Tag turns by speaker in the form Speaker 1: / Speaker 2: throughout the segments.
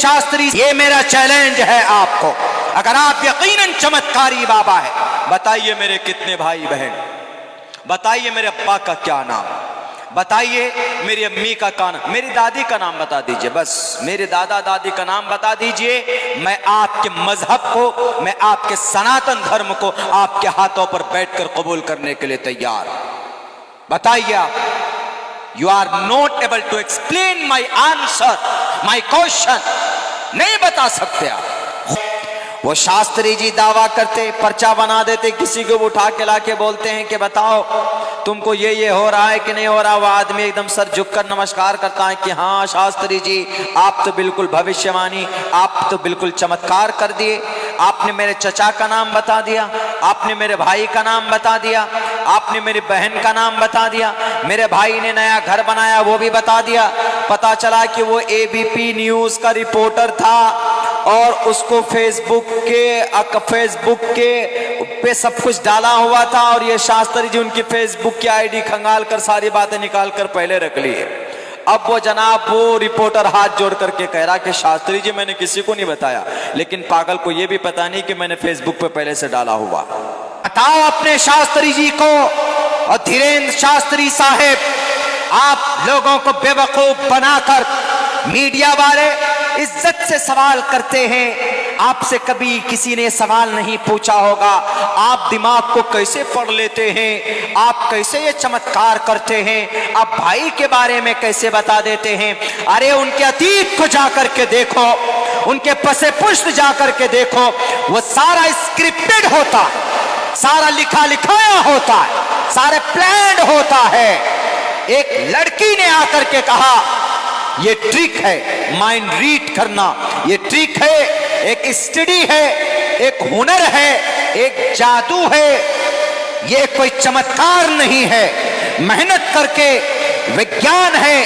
Speaker 1: शास्त्री, ये मेरा चैलेंज है आपको। अगर आप यकीनन चमत्कारी बाबा है, बताइए मेरे कितने भाई बहन, बताइए मेरे अब्बा का क्या नाम, बताइए मेरी अम्मी का नाम, मेरी दादी का नाम बता दीजिए, बस मेरे दादा दादी का नाम बता दीजिए। मैं आपके मजहब को, मैं आपके सनातन धर्म को आपके हाथों पर बैठकर कबूल करने के लिए तैयार। बताइए आप। You are not able to explain my answer, my question, नहीं बता सकते आप। वो शास्त्री जी दावा करते, पर्चा बना देते, किसी को उठा के लाके बोलते हैं कि बताओ तुमको ये हो रहा है कि नहीं हो रहा। वो आदमी एकदम सर झुककर नमस्कार करता है कि हाँ शास्त्री जी, आप तो बिल्कुल भविष्यवाणी, आप तो बिल्कुल चमत्कार कर दिए। आपने मेरे चचा का नाम बता दिया, आपने मेरे भाई का नाम बता दिया, आपने मेरी बहन का नाम बता दिया, मेरे भाई ने नया घर बनाया वो भी बता दिया। पता चला कि वो एबीपी न्यूज का रिपोर्टर था और उसको फेसबुक के पे सब कुछ डाला हुआ था, और ये शास्त्री जी उनकी फेसबुक की आईडी खंगाल कर सारी बातें निकाल कर पहले रख लिए। अब वो जनाब, वो रिपोर्टर हाथ जोड़ करके कह रहा कि शास्त्री जी मैंने किसी को नहीं बताया, लेकिन पागल को ये भी पता नहीं कि मैंने फेसबुक पे पहले से डाला हुआ। बताओ अपने शास्त्री जी को। और धीरेन्द्र शास्त्री साहेब, आप लोगों को बेवकूफ बनाकर मीडिया वाले इज्जत से सवाल करते हैं। आपसे कभी किसी ने सवाल नहीं पूछा होगा, आप दिमाग को कैसे पढ़ लेते हैं, आप कैसे ये चमत्कार करते हैं, आप भाई के बारे में कैसे बता देते हैं। अरे उनके अतीत को जाकर के देखो, उनके पसे पुष्ट जाकर के देखो, वो सारा स्क्रिप्टेड होता, सारा लिखा लिखाया होता है, सारे प्लान होता है। एक लड़की ने आकर के कहा ये ट्रिक है, माइंड रीड करना, ये ट्रिक है, एक स्टडी है, एक हुनर है, एक जादू है, ये कोई चमत्कार नहीं है। मेहनत करके विज्ञान है,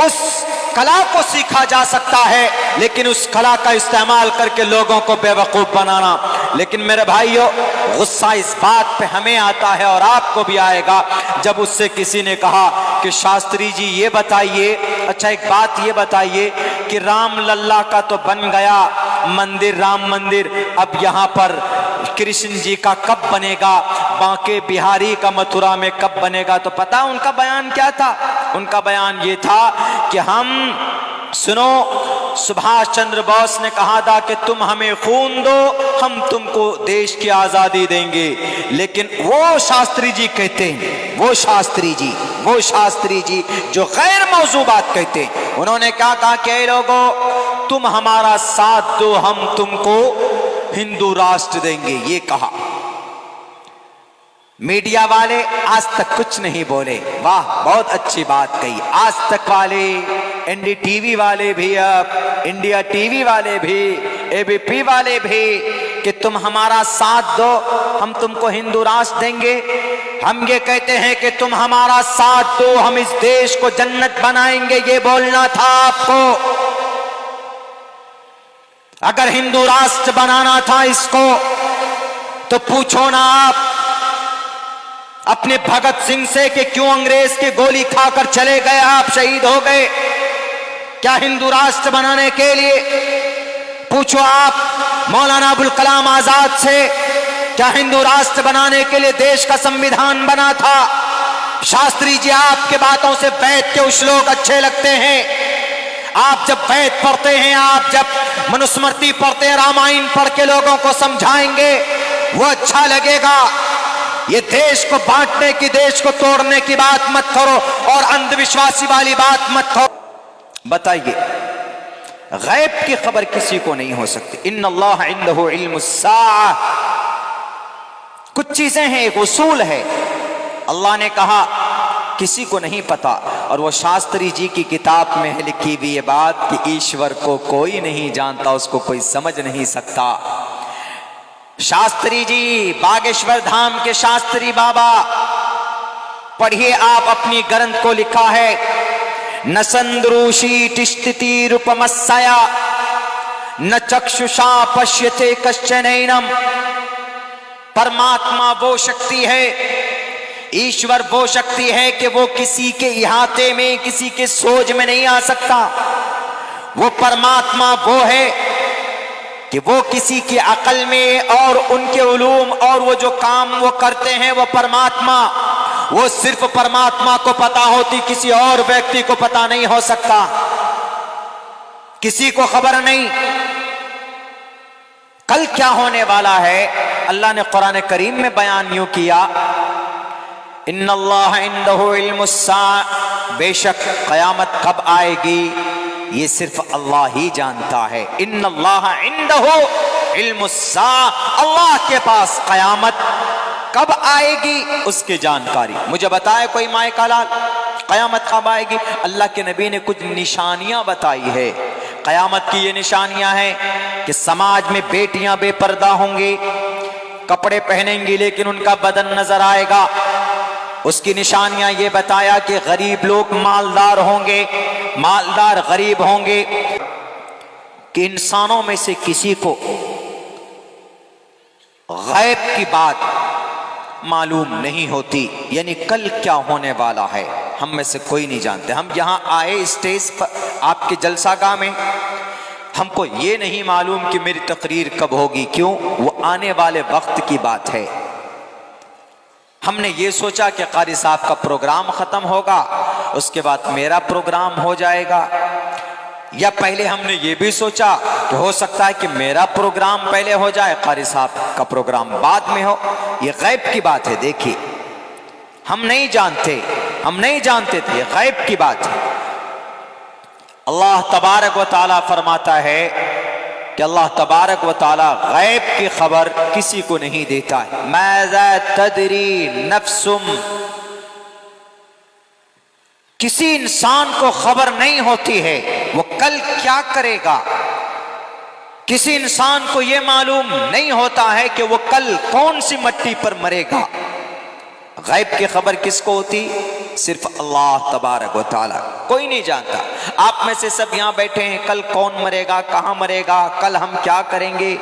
Speaker 1: उस कला को सीखा जा सकता है, लेकिन उस कला का इस्तेमाल करके लोगों को बेवकूफ बनाना। लेकिन मेरे भाइयों, गुस्सा इस बात पे हमें आता है और आपको भी आएगा जब उससे किसी ने कहा कि शास्त्री जी ये बताइए, अच्छा एक बात ये बताइए कि राम लल्ला का तो बन गया मंदिर, राम मंदिर, अब यहाँ पर कृष्ण जी का कब बनेगा, बांके बिहारी का मथुरा में कब बनेगा। तो पता उनका बयान क्या था? उनका बयान ये था कि हम, सुनो, सुभाष चंद्र बोस ने कहा था कि तुम हमें खून दो, हम तुमको देश की आजादी देंगे। लेकिन वो शास्त्री जी कहते हैं, वो शास्त्री जी जो गैर मौजू बात कहते हैं, उन्होंने क्या कहा कि लोगों तुम हमारा साथ दो, हम तुमको हिंदू राष्ट्र देंगे, ये कहा। मीडिया वाले आज तक कुछ नहीं बोले। वाह, बहुत अच्छी बात कही। आज तक वाले, एनडीटीवी वाले भी, अब इंडिया टीवी वाले भी, एबीपी वाले भी, कि तुम हमारा साथ दो, हम तुमको हिंदू राष्ट्र देंगे। हम ये कहते हैं कि तुम हमारा साथ दो, हम इस देश को जन्नत बनाएंगे, ये बोलना था आपको। अगर हिंदू राष्ट्र बनाना था इसको, तो पूछो ना आप अपने भगत सिंह से कि क्यों अंग्रेज की गोली खाकर चले गए, आप शहीद हो गए। क्या हिंदू राष्ट्र बनाने के लिए? पूछो आप मौलाना अबुल कलाम आजाद से, क्या हिंदू राष्ट्र बनाने के लिए देश का संविधान बना था? शास्त्री जी, आपके बातों से वैद के श्लोक अच्छे लगते हैं। आप जब वेद पढ़ते हैं, आप जब मनुस्मृति पढ़ते हैं, रामायण पढ़ के लोगों को समझाएंगे, वो अच्छा लगेगा। ये देश को बांटने की, देश को तोड़ने की बात मत करो और अंधविश्वासी वाली बात मत करो। बताइए, गैब की खबर किसी को नहीं हो सकती। इन्नल्लाह इंदहु इल्मुस्साअ, कुछ चीजें हैं, एक उसूल है। अल्लाह ने कहा किसी को नहीं पता, और वो शास्त्री जी की किताब में है लिखी हुई ये बात कि ईश्वर को कोई नहीं जानता, उसको कोई समझ नहीं सकता। शास्त्री जी, बागेश्वर धाम के शास्त्री बाबा, पढ़िए आप अपनी ग्रंथ को, लिखा है न संद्रूषी तिष्ठति रूपमस्या न चक्षुषा पश्यते कश्चनैनम। परमात्मा वो शक्ति है, ईश्वर वो शक्ति है कि वो किसी के इहाते में, किसी के सोच में नहीं आ सकता। वो परमात्मा वो है कि वो किसी की अकल में और उनके उलूम और वो जो काम वो करते हैं वो परमात्मा, वो सिर्फ परमात्मा को पता होती, किसी और व्यक्ति को पता नहीं हो सकता, किसी को खबर नहीं कल क्या होने वाला है। अल्लाह ने कुरान करीम में बयान यूं किया, इन्नल्लाह इंदहु इल्मुस्सा, बेशक कयामत कब आएगी ये सिर्फ अल्लाह ही जानता है। इन्नल्लाह इंदहु इल्मुस्सा, अल्लाह के पास कयामत कब आएगी उसकी जानकारी। मुझे बताए कोई माए का लाल कयामत कब आएगी? अल्लाह के नबी ने कुछ निशानियां बताई है कयामत की। ये निशानियां हैं कि समाज में बेटियां बेपर्दा होंगी, कपड़े पहनेंगी लेकिन उनका बदन नजर आएगा। उसकी निशानियां ये बताया कि गरीब लोग मालदार होंगे, मालदार गरीब होंगे, कि इंसानों में से किसी को गैब की बात मालूम नहीं होती, यानी कल क्या होने वाला है हम में से कोई नहीं जानते। हम यहां आए स्टेज पर आपके जलसागाह में, हमको ये नहीं मालूम कि मेरी तकरीर कब होगी, क्यों? वो आने वाले वक्त की बात है। हमने ये सोचा कि कारी साहब का प्रोग्राम खत्म होगा उसके बाद मेरा प्रोग्राम हो जाएगा, या पहले हमने ये भी सोचा कि हो सकता है कि मेरा प्रोग्राम पहले हो जाए, कारी साहब का प्रोग्राम बाद में हो। ये गैब की बात है। देखिए हम नहीं जानते थे, ये गैब की बात है। अल्लाह तबारक व तआला फरमाता है कि अल्लाह तबारक व तआला गैब की खबर किसी को नहीं देता है। माज़ा तदरी नफ्सुम, किसी इंसान को खबर नहीं होती है वो कल क्या करेगा। किसी इंसान को यह मालूम नहीं होता है कि वो कल कौन सी मट्टी पर मरेगा। गैब की खबर किसको होती? सिर्फ अल्लाह तबारक व तआला, कोई नहीं जानता। आप में से सब यहां बैठे हैं, कल कौन मरेगा, कहां मरेगा, कल हम क्या करेंगे।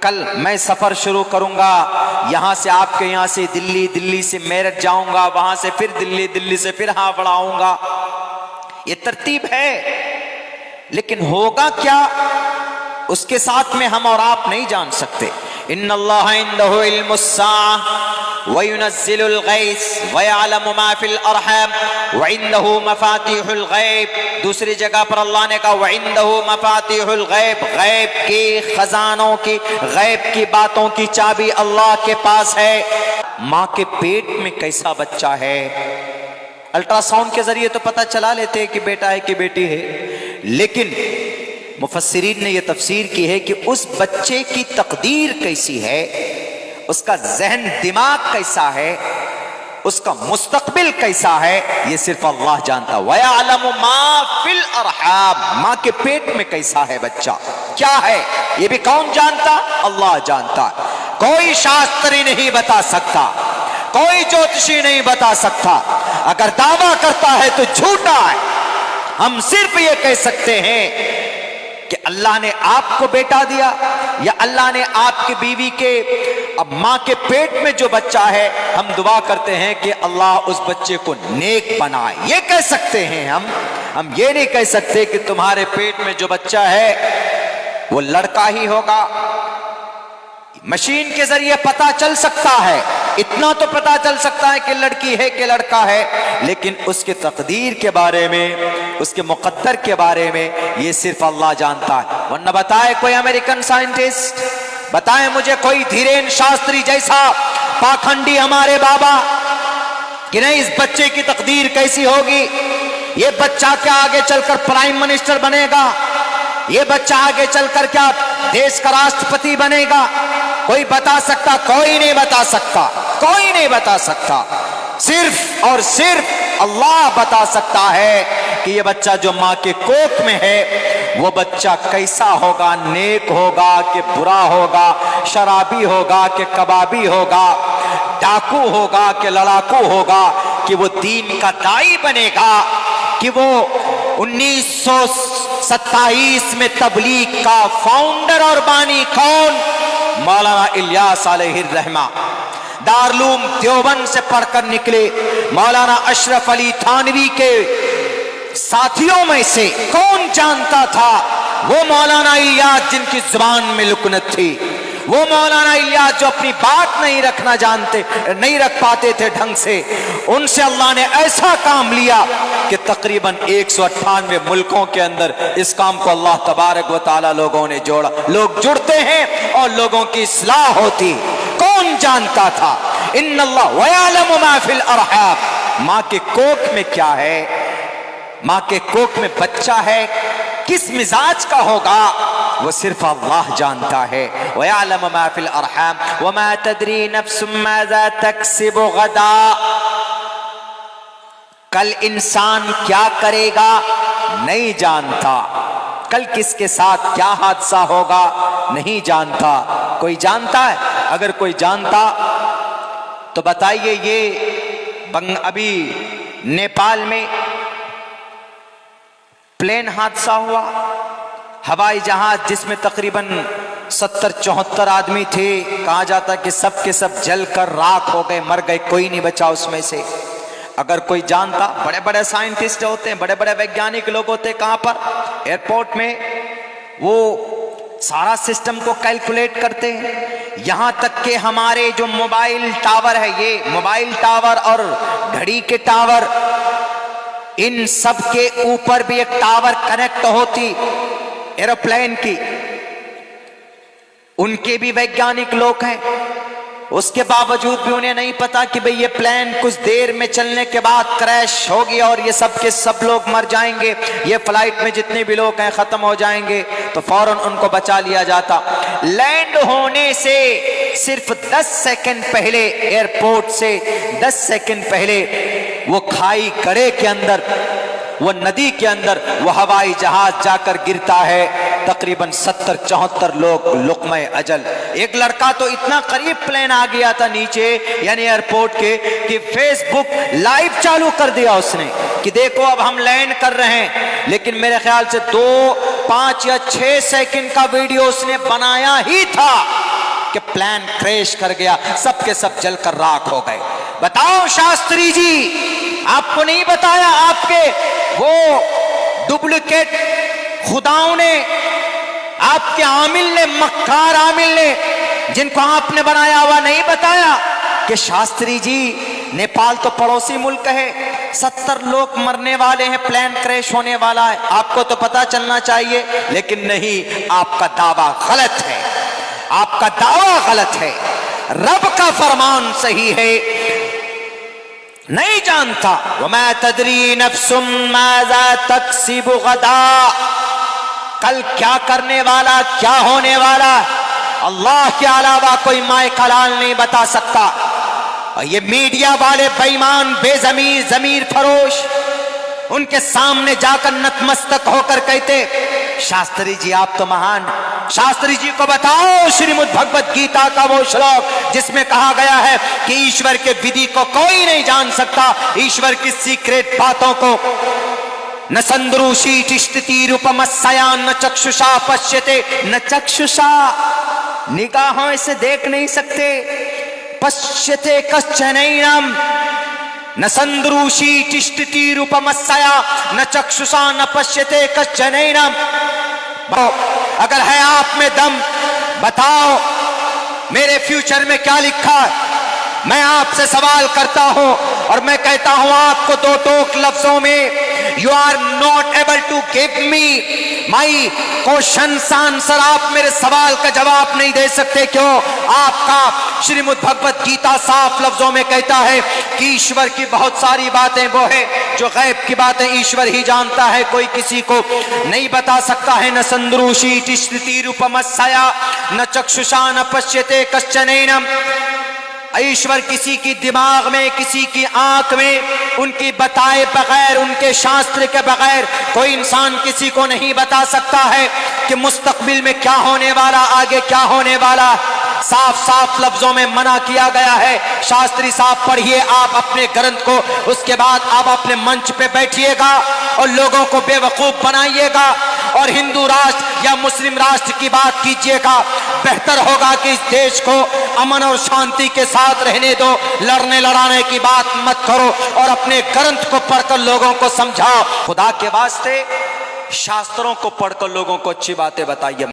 Speaker 1: कल मैं सफर शुरू करूंगा, यहां से आपके यहां से दिल्ली, दिल्ली से मेरठ जाऊंगा, वहां से फिर दिल्ली, दिल्ली से फिर हावड़ा आऊंगा। ये तरतीब है, लेकिन होगा क्या उसके साथ में हम और आप नहीं जान सकते। इन्नल्लाह इंदहु इल्मुस्साअ व युनज़्ज़िलुल गैस व यअलमु मा फिल अरहम व इंदहु मफातिहुल गैब। दूसरी जगह पर अल्लाह ने कहा व इंदहु मफातिहुल गैब, गैब के खजानों की, गैब की बातों की चाबी अल्लाह के पास है। माँ के पेट में कैसा बच्चा है, अल्ट्रासाउंड के जरिए तो पता चला लेते हैं कि बेटा है कि बेटी है, लेकिन मुफस्सिरीन ने यह तफसीर की है कि उस बच्चे की तकदीर कैसी है, उसका जहन दिमाग कैसा है, उसका मुस्तकबिल कैसा है, ये सिर्फ अल्लाह जानता। व यअलमु मा फिल अरहाम, माँ के पेट में कैसा है बच्चा, क्या है, ये भी कौन जानता? अल्लाह जानता। कोई शास्त्री नहीं बता सकता, कोई ज्योतिषी नहीं बता सकता। अगर दावा करता है तो झूठा है। हम सिर्फ ये कह सकते हैं कि अल्लाह ने आपको बेटा दिया, या अल्लाह ने आपकी बीवी के, अब माँ के पेट में जो बच्चा है, हम दुआ करते हैं कि अल्लाह उस बच्चे को नेक बनाए, ये कह सकते हैं हम ये नहीं कह सकते कि तुम्हारे पेट में जो बच्चा है वो लड़का ही होगा। मशीन के जरिए पता चल सकता है, इतना तो पता चल सकता है कि लड़की है कि लड़का है, लेकिन उसके तकदीर के बारे में, उसके मुकद्दर के बारे में ये सिर्फ अल्लाह जानता है। वरना बताए कोई अमेरिकन साइंटिस्ट, बताए मुझे कोई धीरेन शास्त्री जैसा पाखंडी हमारे बाबा कि नहीं इस बच्चे की तकदीर कैसी होगी, ये बच्चा क्या आगे चलकर प्राइम मिनिस्टर बनेगा, ये बच्चा आगे चलकर क्या देश का राष्ट्रपति बनेगा। कोई बता सकता? कोई नहीं बता सकता, कोई नहीं बता सकता। सिर्फ और सिर्फ अल्लाह बता सकता है कि ये बच्चा जो माँ के कोख में है वो बच्चा कैसा होगा, नेक होगा कि बुरा होगा, शराबी होगा कि कबाबी होगा, डाकू होगा कि लड़ाकू होगा, कि वो दीन का दाई बनेगा, कि वो 1927 में तबलीग का फाउंडर और बानी कौन? मौलाना इलियास अलैहिर्रहमा, दारुल उलूम देवबंद से पढ़कर निकले, मौलाना अशरफ अली थानवी के साथियों में से कौन जानता था वो मौलाना इलियास जिनकी जुबान में लुकनत थी, वो मौलाना इलियास जो अपनी बात नहीं रख पाते थे ढंग से, उनसे अल्लाह ने ऐसा काम लिया कि तकरीबन 198 मुल्कों के अंदर इस काम को अल्लाह तबारक व तआला लोगों ने जोड़ा। लोग जुड़ते हैं और लोगों की इस्लाह होती। कौन जानता था? इन्नल्लाह व यअलमु मा फिल अरहाम, माँ के कोख में क्या है, माँ के कोख में बच्चा है किस मिजाज का होगा, वो सिर्फ अल्लाह जानता है। व यअलमु मा फिल अरहाम व मा तदरी नफ्सुम माज़ा तक्सिबु गदा, कल इंसान क्या करेगा नहीं जानता, कल किसके साथ क्या हादसा होगा नहीं जानता। कोई जानता है? अगर कोई जानता तो बताइए। ये अभी नेपाल में प्लेन हादसा हुआ, हवाई जहाज जिसमें तकरीबन 70-74 आदमी थे, कहा जाता कि सब के सब जलकर राख हो गए, मर गए, कोई नहीं बचा उसमें से। अगर कोई जानता, बड़े बड़े साइंटिस्ट होते हैं, बड़े बड़े वैज्ञानिक लोग होते हैं, कहां पर? एयरपोर्ट में। वो सारा सिस्टम को कैलकुलेट करते हैं। यहां तक कि हमारे जो मोबाइल टावर है, ये मोबाइल टावर और घड़ी के टावर, इन सब के ऊपर भी एक टावर कनेक्ट होती एरोप्लेन की, उनके भी वैज्ञानिक लोग हैं। उसके बावजूद भी उन्हें नहीं पता कि भाई ये प्लेन कुछ देर में चलने के बाद क्रैश होगी और ये सब के सब लोग मर जाएंगे, ये फ्लाइट में जितने भी लोग हैं खत्म हो जाएंगे। तो फौरन उनको बचा लिया जाता। लैंड होने से सिर्फ 10 सेकंड पहले, एयरपोर्ट से 10 सेकंड पहले वो खाई गड्ढे के अंदर, वो नदी के अंदर वो हवाई जहाज जाकर गिरता है। तकरीबन 70-74 लोग लुक़्मे अजल। एक लड़का तो इतना करीब प्लेन आ गया था नीचे, यानी एयरपोर्ट के, कि फेसबुक लाइव चालू कर दिया उसने कि देखो अब हम लैंड कर रहे हैं। लेकिन मेरे ख्याल से 2, 5 या 6 सेकंड का वीडियो उसने बनाया ही था कि प्लेन क्रैश कर गया, सब के सब जलकर राख हो गए। बताओ शास्त्री जी, आपको नहीं बताया? आपके वो डुप्लीकेट खुदाओं ने, आपके आमिल ने, मक्कार आमिल ने, जिनको आपने बनाया हुआ, नहीं बताया कि शास्त्री जी नेपाल तो पड़ोसी मुल्क है, 70 लोग मरने वाले हैं, प्लेन क्रैश होने वाला है, आपको तो पता चलना चाहिए। लेकिन नहीं, आपका दावा गलत है, आपका दावा गलत है। रब का फरमान सही है। नहीं जानता। वमा तदरी नफ्सुम माज़ा तक्सिबु गदा, कल क्या करने वाला, क्या होने वाला, अल्लाह के अलावा कोई माए कलाल नहीं बता सकता। और ये मीडिया वाले बेईमान, बेजमीर, जमीर फरोश, उनके सामने जाकर नतमस्तक होकर कहते, शास्त्री जी आप तो महान। शास्त्री जी को बताओ श्रीमद् भगवत गीता का वो श्लोक जिसमें कहा गया है कि ईश्वर के विधि को कोई नहीं जान सकता, ईश्वर की सीक्रेट बातों को। न संद्रूषी तिष्ठति रूपमस्या न चक्षुषा पश्यते, न चक्षुषा, निगाहों से देख नहीं सकते, पश्यते कश्चनैनम, न संद्रूषी तिष्ठति रूपमस्या न चक्षुषा न पश्यते कश्चनैनम। अगर है आप में दम, बताओ मेरे फ्यूचर में क्या लिखा है। मैं आपसे सवाल करता हूं और मैं कहता हूं आपको दो टोक लफ्जों में, you are not able to give me my question answer. आप मेरे सवाल का जवाब नहीं दे सकते। क्यों? आपका श्रीमद् भगवत गीता साफ लफ्जों में कहता है कि ईश्वर की बहुत सारी बातें वो है जो गैब की बातें ईश्वर ही जानता है, कोई किसी को नहीं बता सकता है। न संद्रूषी तिष्ठति रूपमस्या न चक्षुषा न पश्यते कश्चनैनम। ईश्वर किसी की दिमाग में, किसी की आंख में, उनकी बताए बगैर, उनके शास्त्र के बगैर कोई इंसान किसी को नहीं बता सकता है कि मुस्तकबिल में क्या होने वाला, आगे क्या होने वाला। साफ साफ लफ्जों में मना किया गया है। शास्त्री साहब पढ़िए आप अपने ग्रंथ को, उसके बाद आप अपने मंच पे बैठिएगा और लोगों को बेवकूफ बनाइएगा और हिंदू राष्ट्र या मुस्लिम राष्ट्र की बात कीजिएगा। बेहतर होगा कि इस देश को अमन और शांति के साथ रहने दो, लड़ने लड़ाने की बात मत करो और अपने ग्रंथ को पढ़कर लोगों को समझाओ। खुदा के वास्ते शास्त्रों को पढ़कर लोगों को अच्छी बातें बताइए।